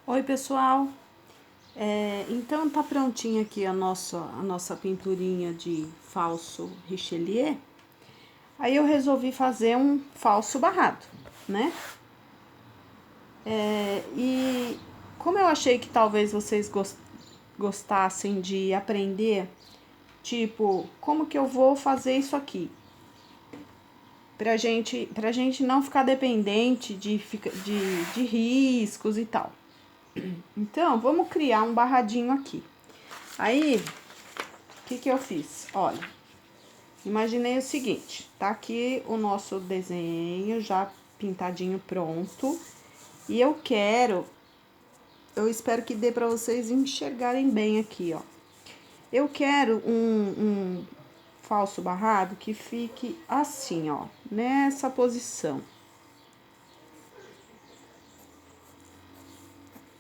Oi, pessoal. Então tá prontinha aqui a nossa pinturinha de falso Richelieu. Aí eu resolvi fazer um falso barrado, né? E como eu achei que talvez vocês gostassem de aprender, tipo, como que eu vou fazer isso aqui? Pra gente não ficar dependente de riscos e tal. Então, vamos criar um barradinho aqui. Aí, o que eu fiz? Olha, imaginei o seguinte, tá aqui o nosso desenho já pintadinho pronto. E eu espero que dê pra vocês enxergarem bem aqui, ó. Eu quero um falso barrado que fique assim, ó, nessa posição.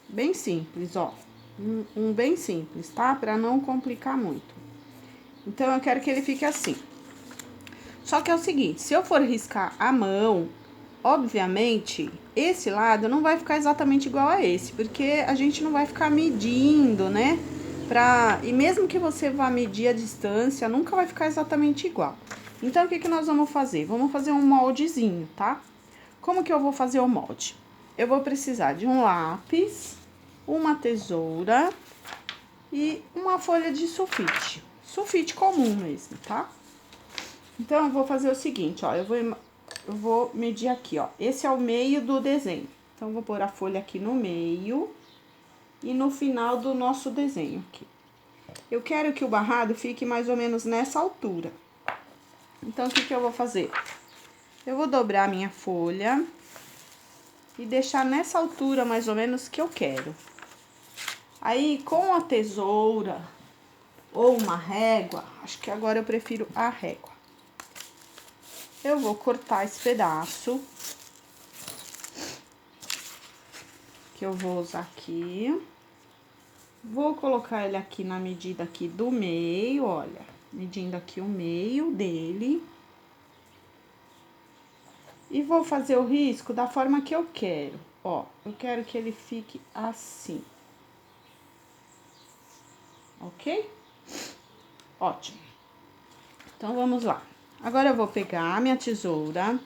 Bem simples, ó. Um bem simples, tá? Pra não complicar muito. Então, eu quero que ele fique assim. Só que é o seguinte, se eu for riscar a mão, obviamente, esse lado não vai ficar exatamente igual a esse, porque a gente não vai ficar medindo, né? E mesmo que você vá medir a distância, nunca vai ficar exatamente igual. Então, o que nós vamos fazer? Vamos fazer um moldezinho, tá? Como que eu vou fazer o molde? Eu vou precisar de um lápis, uma tesoura e uma folha de sulfite. Sulfite comum mesmo, tá? Então, eu vou fazer o seguinte, ó, eu vou medir aqui, ó, esse é o meio do desenho. Então, eu vou pôr a folha aqui no meio e no final do nosso desenho aqui. Eu quero que o barrado fique mais ou menos nessa altura. Então, o que eu vou fazer? Eu vou dobrar a minha folha e deixar nessa altura mais ou menos que eu quero. Aí, com a tesoura ou uma régua, acho que agora eu prefiro a régua. Eu vou cortar esse pedaço que eu vou usar aqui. Vou colocar ele aqui na medida aqui do meio, olha. Medindo aqui o meio dele. E vou fazer o risco da forma que eu quero. Ó, eu quero que ele fique assim. Ok? Ótimo. Então, vamos lá. Agora, eu vou pegar a minha tesoura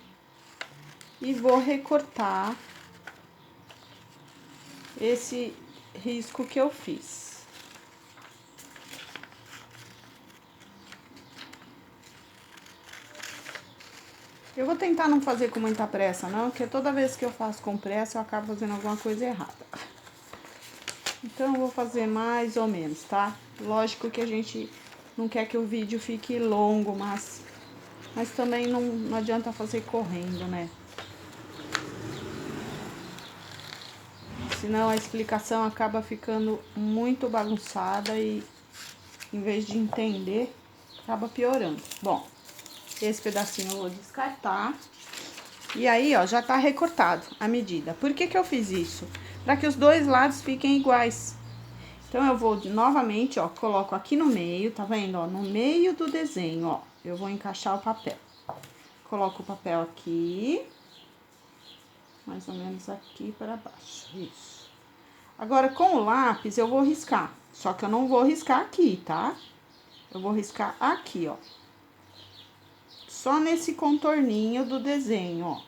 e vou recortar esse risco que eu fiz. Eu vou tentar não fazer com muita pressa, não, porque toda vez que eu faço com pressa, eu acabo fazendo alguma coisa errada. Então, eu vou fazer mais ou menos, tá? Lógico que a gente não quer que o vídeo fique longo, mas também não adianta fazer correndo, né? Senão a explicação acaba ficando muito bagunçada e, em vez de entender, acaba piorando. Bom, esse pedacinho eu vou descartar. E aí, ó, já tá recortado a medida. Por que eu fiz isso? Para que os dois lados fiquem iguais. Então, eu vou novamente, ó, coloco aqui no meio, tá vendo, ó? No meio do desenho, ó, eu vou encaixar o papel. Coloco o papel aqui, mais ou menos aqui para baixo, isso. Agora, com o lápis, eu vou riscar, só que eu não vou riscar aqui, tá? Eu vou riscar aqui, ó. Só nesse contorninho do desenho, ó.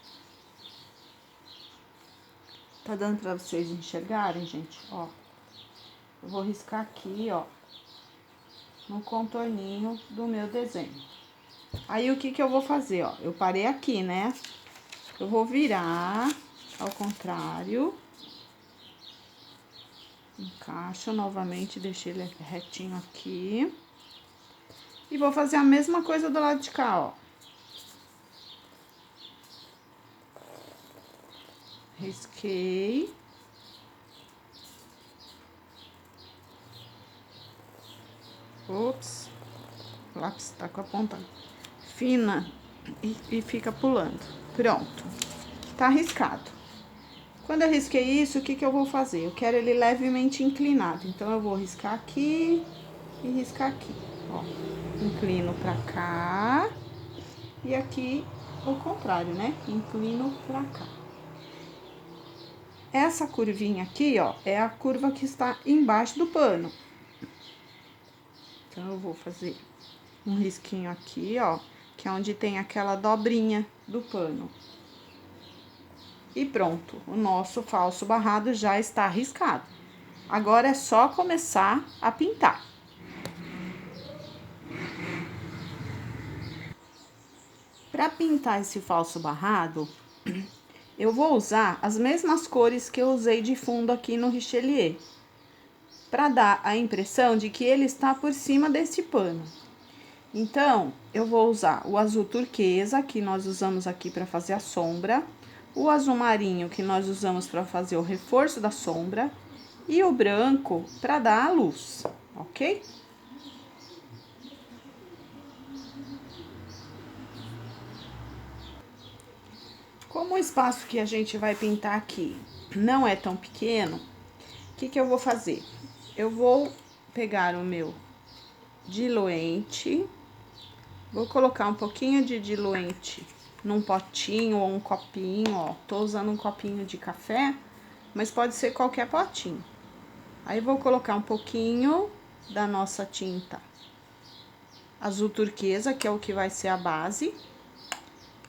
Tá dando pra vocês enxergarem, gente? Ó. Eu vou riscar aqui, ó. No contorninho do meu desenho. Aí, o que eu vou fazer, ó? Eu parei aqui, né? Eu vou virar ao contrário. Encaixo novamente, deixei ele retinho aqui. E vou fazer a mesma coisa do lado de cá, ó. Risquei. Ops. O lápis tá com a ponta fina e fica pulando. Pronto. Tá riscado. Quando eu risquei isso, o que eu vou fazer? Eu quero ele levemente inclinado. Então, eu vou riscar aqui e riscar aqui, ó. Inclino pra cá. E aqui, o contrário, né? Inclino pra cá. Essa curvinha aqui, ó, é a curva que está embaixo do pano. Então, eu vou fazer um risquinho aqui, ó, que é onde tem aquela dobrinha do pano. E pronto, o nosso falso barrado já está riscado. Agora é só começar a pintar. Para pintar esse falso barrado, eu vou usar as mesmas cores que eu usei de fundo aqui no Richelieu, para dar a impressão de que ele está por cima desse pano. Então, eu vou usar o azul turquesa, que nós usamos aqui para fazer a sombra, o azul marinho, que nós usamos para fazer o reforço da sombra, e o branco para dar a luz, ok? Como o espaço que a gente vai pintar aqui não é tão pequeno, o que eu vou fazer? Eu vou pegar o meu diluente, vou colocar um pouquinho de diluente num potinho ou um copinho, ó. Tô usando um copinho de café, mas pode ser qualquer potinho. Aí, vou colocar um pouquinho da nossa tinta azul turquesa, que é o que vai ser a base.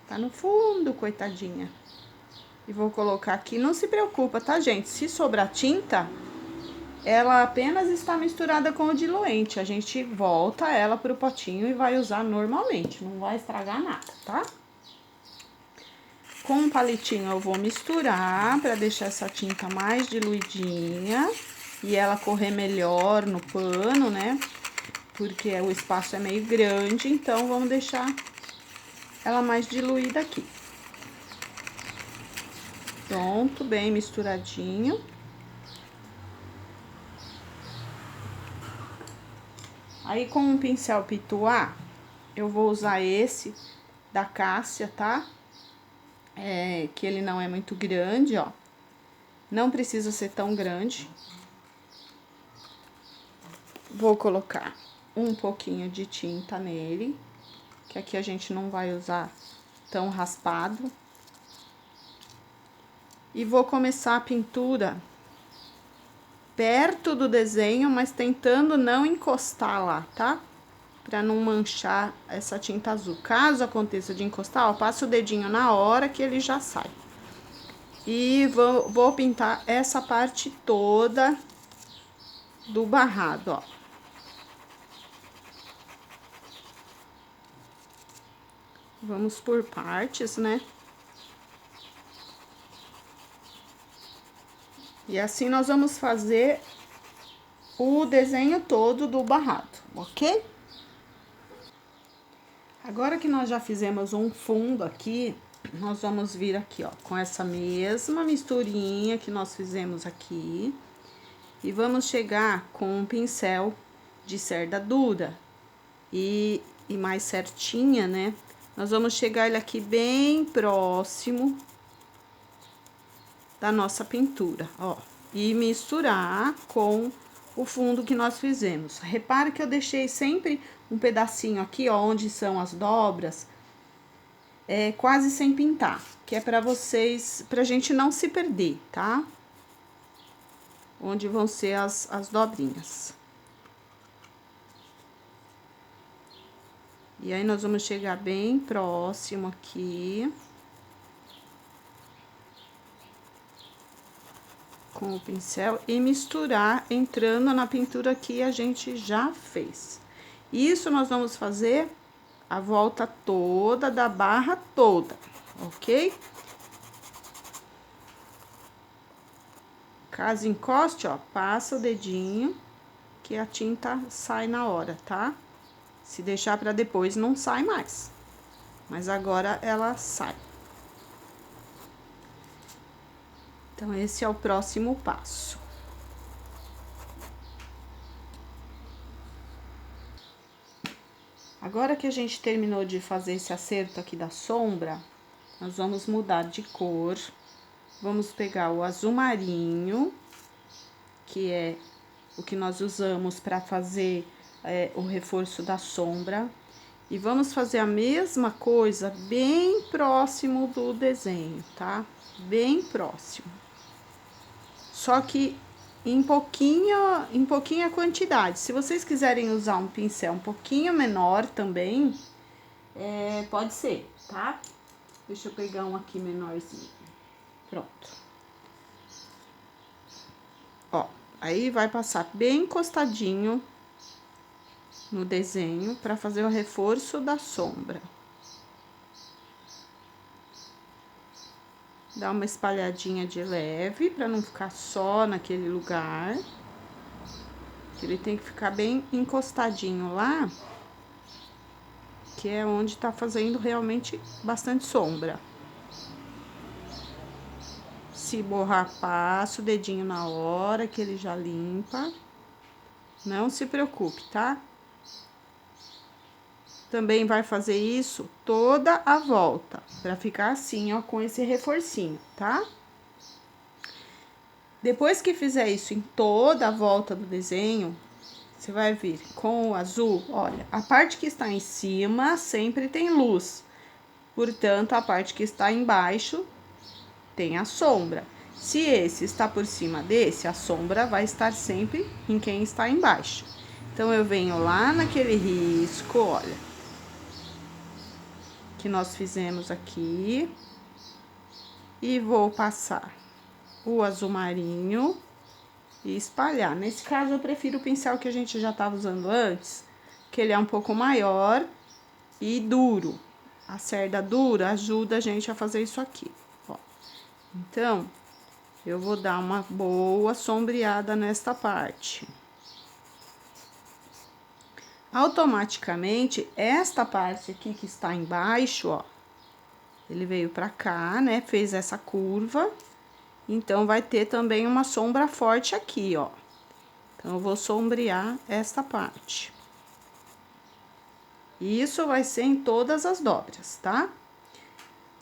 Tá no fundo, coitadinha. E vou colocar aqui, não se preocupa, tá, gente? Se sobrar tinta, ela apenas está misturada com o diluente. A gente volta ela pro potinho e vai usar normalmente, não vai estragar nada, tá? Com um palitinho eu vou misturar para deixar essa tinta mais diluidinha e ela correr melhor no pano, né? Porque o espaço é meio grande, então vamos deixar ela mais diluída aqui. Pronto, bem misturadinho. Aí, com um pincel pituá, eu vou usar esse da Cássia, tá? Que ele não é muito grande, ó. Não precisa ser tão grande. Vou colocar um pouquinho de tinta nele, que aqui a gente não vai usar tão raspado. E vou começar a pintura perto do desenho, mas tentando não encostar lá, tá? Pra não manchar essa tinta azul. Caso aconteça de encostar, ó, passa o dedinho na hora que ele já sai. E vou pintar essa parte toda do barrado, ó. Vamos por partes, né? E assim nós vamos fazer o desenho todo do barrado, ok? Agora que nós já fizemos um fundo aqui, nós vamos vir aqui, ó, com essa mesma misturinha que nós fizemos aqui. E vamos chegar com um pincel de cerda dura e mais certinha, né? Nós vamos chegar ele aqui bem próximo da nossa pintura, ó. E misturar com o fundo que nós fizemos. Repare que eu deixei sempre um pedacinho aqui, ó, onde são as dobras, quase sem pintar, que é pra gente não se perder, tá? Onde vão ser as dobrinhas. E aí, nós vamos chegar bem próximo aqui. Com o pincel e misturar, entrando na pintura que a gente já fez. Isso nós vamos fazer a volta toda da barra toda, ok? Caso encoste, ó, passa o dedinho que a tinta sai na hora, tá? Se deixar pra depois, não sai mais. Mas agora ela sai. Então, esse é o próximo passo. Agora que a gente terminou de fazer esse acerto aqui da sombra, nós vamos mudar de cor. Vamos pegar o azul marinho, que é o que nós usamos para fazer o reforço da sombra. E vamos fazer a mesma coisa bem próximo do desenho, tá? Bem próximo. só que em pouquinha quantidade. Se vocês quiserem usar um pincel um pouquinho menor também, pode ser, tá? Deixa eu pegar um aqui menorzinho. Pronto. Ó, aí vai passar bem encostadinho no desenho para fazer o reforço da sombra. Dá uma espalhadinha de leve para não ficar só naquele lugar. Ele tem que ficar bem encostadinho lá, que é onde tá fazendo realmente bastante sombra. Se borrar, passa o dedinho na hora que ele já limpa. Não se preocupe, tá? Também vai fazer isso toda a volta, pra ficar assim, ó, com esse reforcinho, tá? Depois que fizer isso em toda a volta do desenho, você vai vir com o azul, olha, a parte que está em cima sempre tem luz. Portanto, a parte que está embaixo tem a sombra. Se esse está por cima desse, a sombra vai estar sempre em quem está embaixo. Então, eu venho lá naquele risco, olha, que nós fizemos aqui. E vou passar o azul marinho e espalhar. Nesse caso, eu prefiro o pincel que a gente já estava usando antes, que ele é um pouco maior e duro. A cerda dura ajuda a gente a fazer isso aqui, ó. Então, eu vou dar uma boa sombreada nesta parte. Automaticamente, esta parte aqui que está embaixo, ó, ele veio pra cá, né, fez essa curva, então vai ter também uma sombra forte aqui, ó. Então, eu vou sombrear esta parte. E isso vai ser em todas as dobras, tá?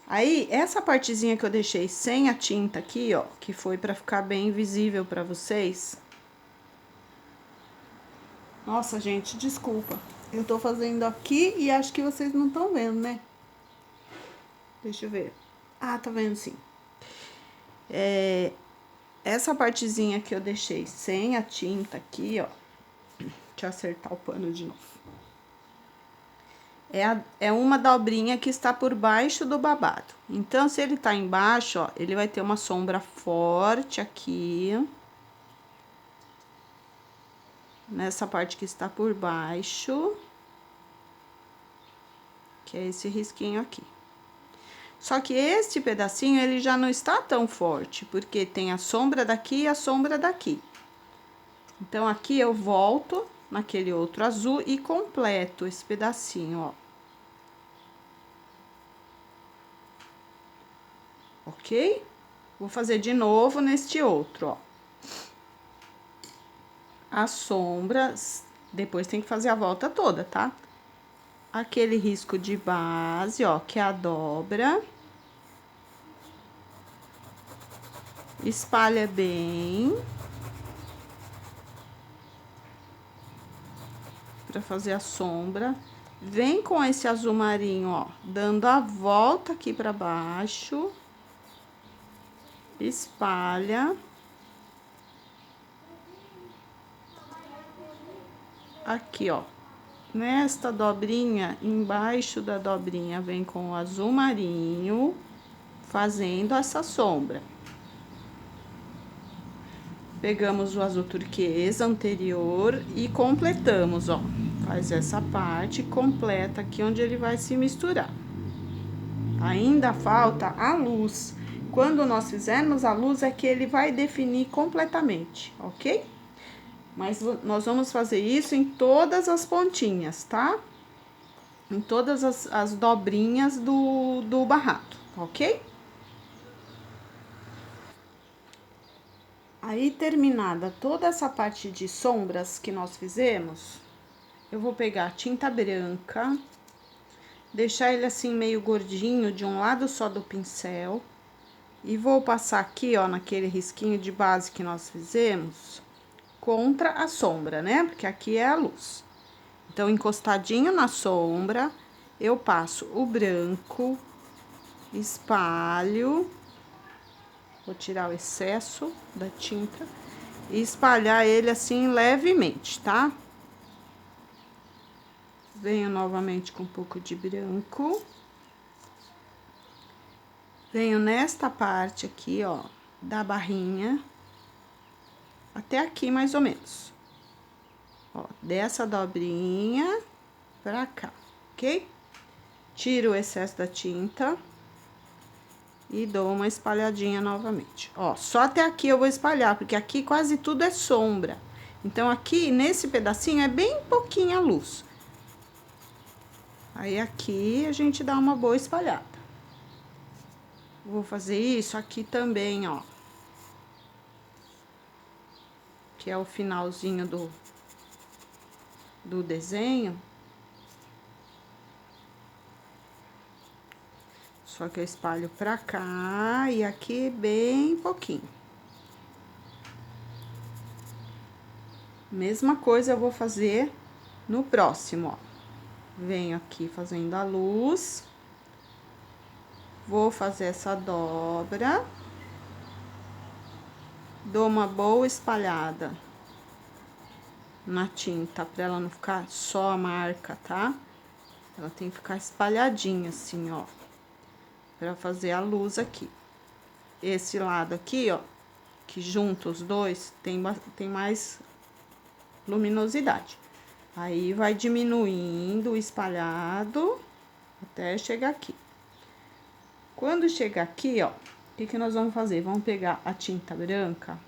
Aí, essa partezinha que eu deixei sem a tinta aqui, ó, que foi pra ficar bem visível pra vocês. Nossa, gente, desculpa. Eu tô fazendo aqui e acho que vocês não estão vendo, né? Deixa eu ver. Ah, tá vendo sim. Essa partezinha que eu deixei sem a tinta aqui, ó. Deixa eu acertar o pano de novo. É uma dobrinha que está por baixo do babado. Então, se ele tá embaixo, ó, ele vai ter uma sombra forte aqui. Nessa parte que está por baixo. Que é esse risquinho aqui. Só que este pedacinho, ele já não está tão forte, porque tem a sombra daqui e a sombra daqui. Então, aqui eu volto naquele outro azul e completo esse pedacinho, ó. Ok? Vou fazer de novo neste outro, ó. As sombras, depois tem que fazer a volta toda, tá? Aquele risco de base, ó, que é a dobra. Espalha bem. Pra fazer a sombra. Vem com esse azul marinho, ó, dando a volta aqui pra baixo. Espalha. Aqui, ó. Nesta dobrinha, embaixo da dobrinha, vem com o azul marinho, fazendo essa sombra. Pegamos o azul turquesa anterior e completamos, ó. Faz essa parte completa aqui onde ele vai se misturar. Ainda falta a luz. Quando nós fizermos a luz é que ele vai definir completamente, ok? Mas nós vamos fazer isso em todas as pontinhas, tá? Em todas as dobrinhas do barrado, ok? Aí, terminada toda essa parte de sombras que nós fizemos, eu vou pegar a tinta branca, deixar ele assim meio gordinho de um lado só do pincel, e vou passar aqui, ó, naquele risquinho de base que nós fizemos, contra a sombra, né? Porque aqui é a luz. Então, encostadinho na sombra, eu passo o branco, espalho, Vou tirar o excesso da tinta e espalhar ele assim levemente, tá? Venho novamente com um pouco de branco. Venho nesta parte aqui, ó, da barrinha, até aqui mais ou menos. Ó, dessa dobrinha pra cá, ok? Tiro o excesso da tinta e dou uma espalhadinha novamente. Ó, só até aqui eu vou espalhar, porque aqui quase tudo é sombra. Então, aqui, nesse pedacinho, é bem pouquinha luz. Aí, aqui, a gente dá uma boa espalhada. Vou fazer isso aqui também, ó. Que é o finalzinho do desenho. Só que eu espalho pra cá e aqui bem pouquinho. Mesma coisa eu vou fazer no próximo, ó. Venho aqui fazendo a luz. Vou fazer essa dobra. Dou uma boa espalhada na tinta, pra ela não ficar só a marca, tá? Ela tem que ficar espalhadinha assim, ó. Pra fazer a luz aqui. Esse lado aqui, ó, que junta os dois, tem mais luminosidade. Aí, vai diminuindo o espalhado até chegar aqui. Quando chegar aqui, ó, o que nós vamos fazer? Vamos pegar a tinta branca,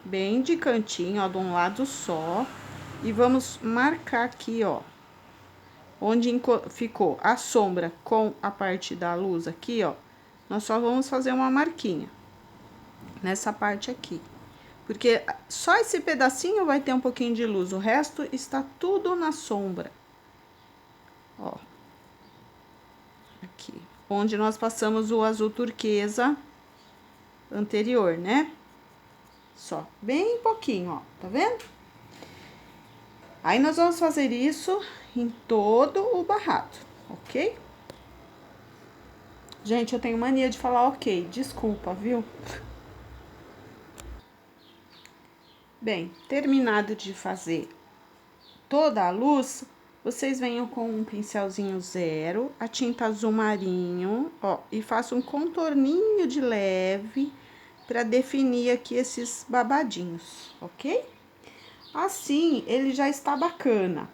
bem de cantinho, ó, de um lado só, e vamos marcar aqui, ó, onde ficou a sombra com a parte da luz aqui, ó, nós só vamos fazer uma marquinha nessa parte aqui. Porque só esse pedacinho vai ter um pouquinho de luz, o resto está tudo na sombra. Ó. Aqui. Onde nós passamos o azul turquesa anterior, né? Só, bem pouquinho, ó, tá vendo? Aí, nós vamos fazer isso em todo o barrado, ok? Gente, eu tenho mania de falar ok, desculpa, viu? Bem, terminado de fazer toda a luz, vocês venham com um pincelzinho zero, a tinta azul marinho, ó, e faço um contorninho de leve para definir aqui esses babadinhos, ok? Assim, ele já está bacana.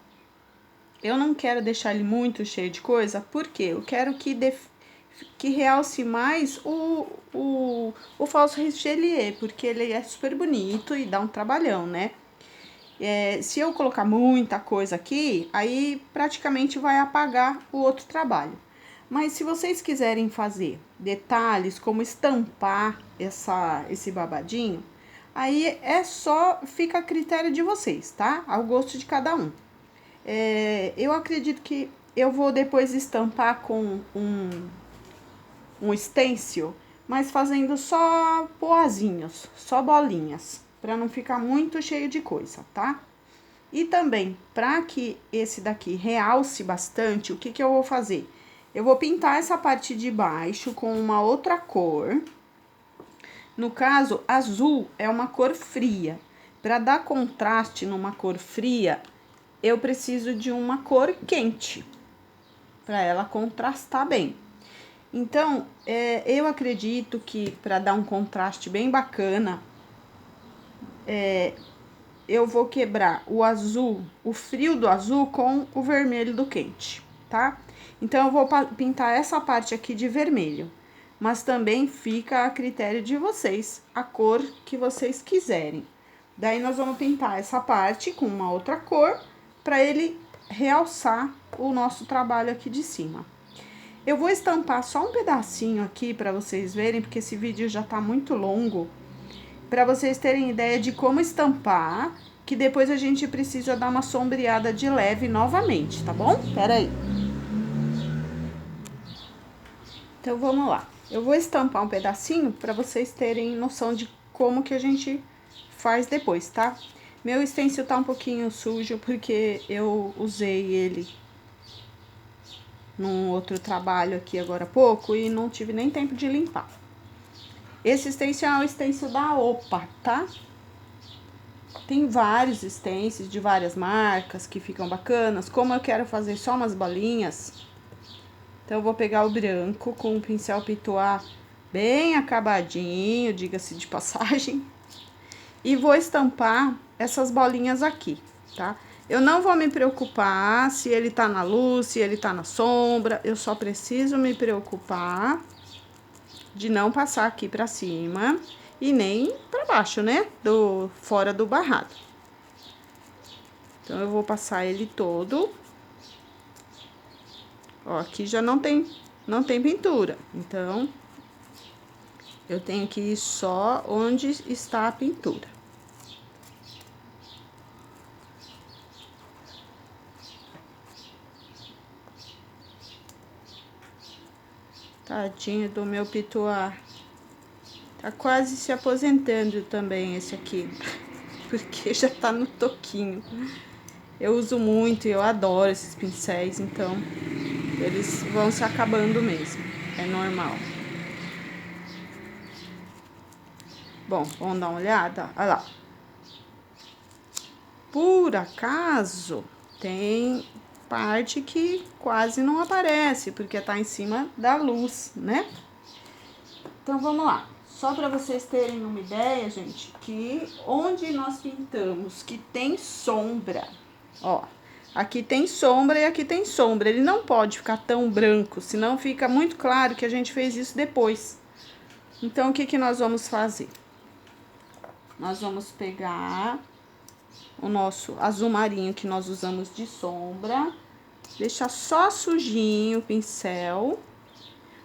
Eu não quero deixar ele muito cheio de coisa, porque eu quero que realce mais o falso richelieu, porque ele é super bonito e dá um trabalhão, né? Se eu colocar muita coisa aqui, aí praticamente vai apagar o outro trabalho. Mas se vocês quiserem fazer detalhes, como estampar esse babadinho, aí fica a critério de vocês, tá? Ao gosto de cada um. Eu acredito que eu vou depois estampar com um stencil, mas fazendo só poazinhos, só bolinhas, para não ficar muito cheio de coisa, tá? E também, para que esse daqui realce bastante, o que que eu vou fazer? Eu vou pintar essa parte de baixo com uma outra cor. No caso, azul é uma cor fria. Para dar contraste numa cor fria, eu preciso de uma cor quente, para ela contrastar bem. Então, eu acredito que para dar um contraste bem bacana, eu vou quebrar o azul, o frio do azul com o vermelho do quente, tá? Então, eu vou pintar essa parte aqui de vermelho, mas também fica a critério de vocês, a cor que vocês quiserem. Daí, nós vamos pintar essa parte com uma outra cor, para ele realçar o nosso trabalho aqui de cima. Eu vou estampar só um pedacinho aqui para vocês verem, porque esse vídeo já tá muito longo, para vocês terem ideia de como estampar, que depois a gente precisa dar uma sombreada de leve novamente, tá bom? Pera aí. Então, vamos lá. Eu vou estampar um pedacinho para vocês terem noção de como que a gente faz depois, tá? Meu stencil tá um pouquinho sujo, porque eu usei ele num outro trabalho aqui agora há pouco e não tive nem tempo de limpar. Esse stencil é o stencil da Opa, tá? Tem vários stencils de várias marcas que ficam bacanas. Como eu quero fazer só umas bolinhas, então eu vou pegar o branco com o pincel Pitois bem acabadinho, diga-se de passagem, e vou estampar essas bolinhas aqui, tá? Eu não vou me preocupar se ele tá na luz, se ele tá na sombra, eu só preciso me preocupar de não passar aqui pra cima e nem pra baixo, né? Fora do barrado. Então, eu vou passar ele todo. Ó, aqui já não tem pintura. Então, eu tenho que ir só onde está a pintura. Tadinho do meu Pitois. Tá quase se aposentando também esse aqui. Porque já tá no toquinho. Eu uso muito e eu adoro esses pincéis, então eles vão se acabando mesmo. É normal. Bom, vamos dar uma olhada? Olha lá. Por acaso, tem parte que quase não aparece, porque tá em cima da luz, né? Então, vamos lá. Só para vocês terem uma ideia, gente, que onde nós pintamos que tem sombra, ó, aqui tem sombra e aqui tem sombra. Ele não pode ficar tão branco, senão fica muito claro que a gente fez isso depois. Então, o que nós vamos fazer? Nós vamos pegar o nosso azul marinho que nós usamos de sombra, deixar só sujinho o pincel.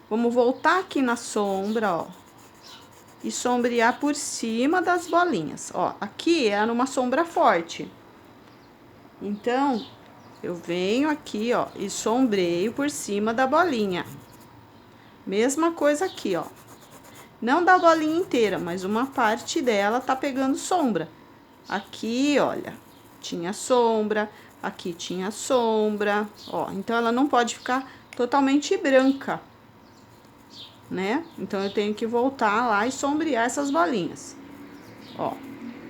Vamos voltar aqui na sombra, ó, e sombrear por cima das bolinhas. Ó, aqui é numa sombra forte. Então, eu venho aqui, ó, e sombreio por cima da bolinha. Mesma coisa aqui, ó. Não da bolinha inteira, mas uma parte dela tá pegando sombra. Aqui, olha, tinha sombra, aqui tinha sombra, ó. Então, ela não pode ficar totalmente branca, né? Então, eu tenho que voltar lá e sombrear essas bolinhas. Ó,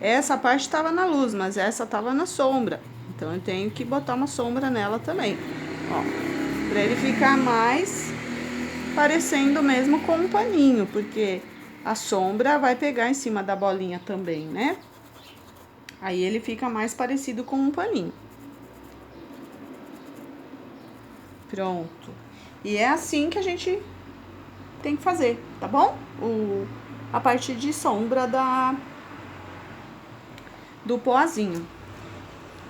essa parte tava na luz, mas essa tava na sombra. Então, eu tenho que botar uma sombra nela também, ó. Pra ele ficar mais parecendo mesmo com um paninho, porque a sombra vai pegar em cima da bolinha também, né? Aí, ele fica mais parecido com um paninho. Pronto. E é assim que a gente tem que fazer, tá bom? A parte de sombra do pozinho.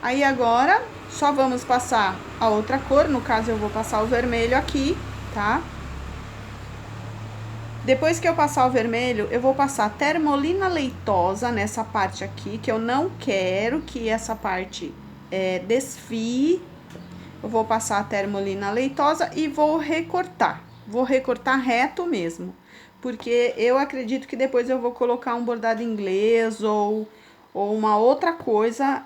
Aí, agora, só vamos passar a outra cor. No caso, eu vou passar o vermelho aqui, tá? Depois que eu passar o vermelho, eu vou passar termolina leitosa nessa parte aqui, que eu não quero que essa parte desfie. Eu vou passar a termolina leitosa e vou recortar. Vou recortar reto mesmo, porque eu acredito que depois eu vou colocar um bordado inglês ou uma outra coisa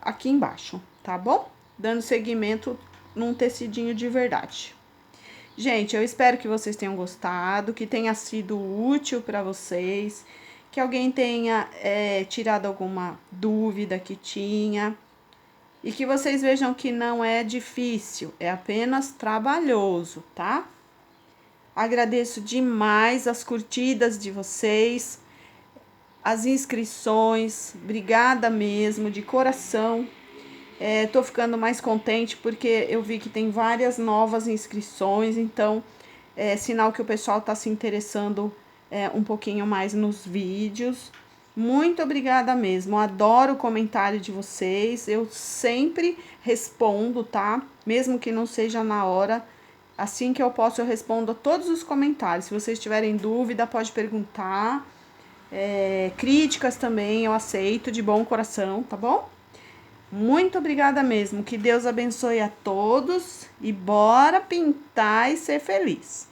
aqui embaixo, tá bom? Dando seguimento num tecidinho de verdade. Gente, eu espero que vocês tenham gostado, que tenha sido útil para vocês, que alguém tenha tirado alguma dúvida que tinha, e que vocês vejam que não é difícil, é apenas trabalhoso, tá? Agradeço demais as curtidas de vocês, as inscrições, obrigada mesmo, de coração. Tô ficando mais contente porque eu vi que tem várias novas inscrições, então é sinal que o pessoal tá se interessando um pouquinho mais nos vídeos. Muito obrigada mesmo, adoro o comentário de vocês, eu sempre respondo, tá? Mesmo que não seja na hora, assim que eu posso eu respondo a todos os comentários. Se vocês tiverem dúvida, pode perguntar. Críticas também eu aceito de bom coração, tá bom? Muito obrigada mesmo, que Deus abençoe a todos e bora pintar e ser feliz!